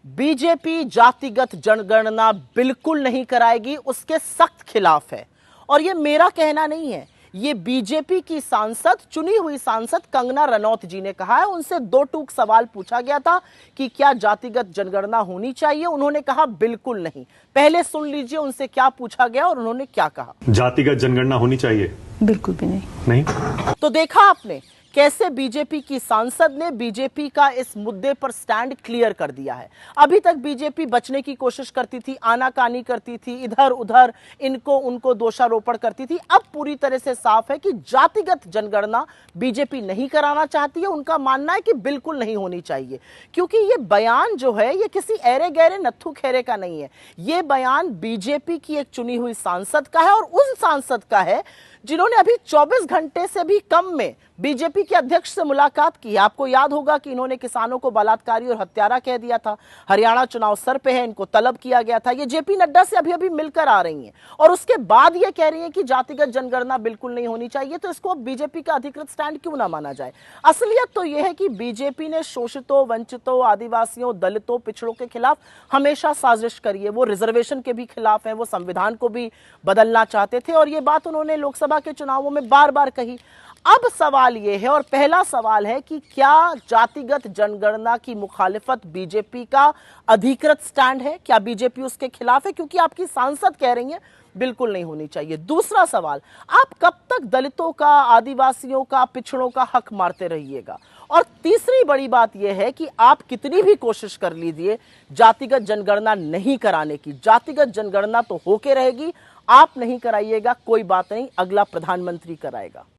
BJP जातिगत जनगणना बिल्कुल नहीं कराएगी, उसके सख्त खिलाफ है। और ये मेरा कहना नहीं है, ये बीजेपी की सांसद, चुनी हुई सांसद कंगना रनौत जी ने कहा है। उनसे दो टूक सवाल पूछा गया था कि क्या जातिगत जनगणना होनी चाहिए, उन्होंने कहा बिल्कुल नहीं। पहले सुन लीजिए उनसे क्या पूछा गया और उन्होंने क्या कहा। जातिगत जनगणना होनी चाहिए? बिल्कुल भी नहीं। नहीं। तो देखा आपने कैसे बीजेपी की सांसद ने बीजेपी का इस मुद्दे पर स्टैंड क्लियर कर दिया है। अभी तक बीजेपी बचने की कोशिश करती थी, आनाकानी करती थी, इधर उधर इनको उनको दोषारोपण करती थी। अब पूरी तरह से साफ है कि जातिगत जनगणना बीजेपी नहीं कराना चाहती है। उनका मानना है कि बिल्कुल नहीं होनी चाहिए, क्योंकि ये बयान जो है ये किसी ऐरे गहरे नत्थु खेरे का नहीं है। ये बयान बीजेपी की एक चुनी हुई सांसद का है, और उस सांसद का है जिन्होंने अभी 24 घंटे से भी कम में बीजेपी के अध्यक्ष से मुलाकात की। आपको याद होगा कि इन्होंने किसानों को बलात्कारी और हत्यारा कह दिया था। हरियाणा चुनाव सर पे है, इनको तलब किया गया था। ये जेपी नड्डा से अभी अभी मिलकर आ रही हैं और उसके बाद ये कह रही हैं कि जातिगत जनगणना बिल्कुल नहीं होनी चाहिए। तो इसको बीजेपी का अधिकृत स्टैंड क्यों ना माना जाए? असलियत तो यह है कि बीजेपी ने शोषितों, वंचितों, आदिवासियों, दलितों, पिछड़ों के खिलाफ हमेशा साजिश करी है। वो रिजर्वेशन के भी खिलाफ है, वो संविधान को भी बदलना चाहते थे, और ये बात उन्होंने लोकसभा के चुनावों में बार बार कही। अब सवाल यह है, और पहला सवाल है, कि क्या जातिगत जनगणना की मुखालिफत बीजेपी का अधिकृत स्टैंड है? क्या बीजेपी उसके खिलाफ है? क्योंकि आपकी सांसद कह रही है बिल्कुल नहीं होनी चाहिए। दूसरा सवाल, आप कब तक दलितों का, आदिवासियों का, पिछड़ों का हक मारते रहिएगा? और तीसरी बड़ी बात यह है कि आप कितनी भी कोशिश कर लीजिए जातिगत जनगणना नहीं कराने की, जातिगत जनगणना तो होके रहेगी। आप नहीं कराइएगा, कोई बात नहीं, अगला प्रधानमंत्री कराएगा।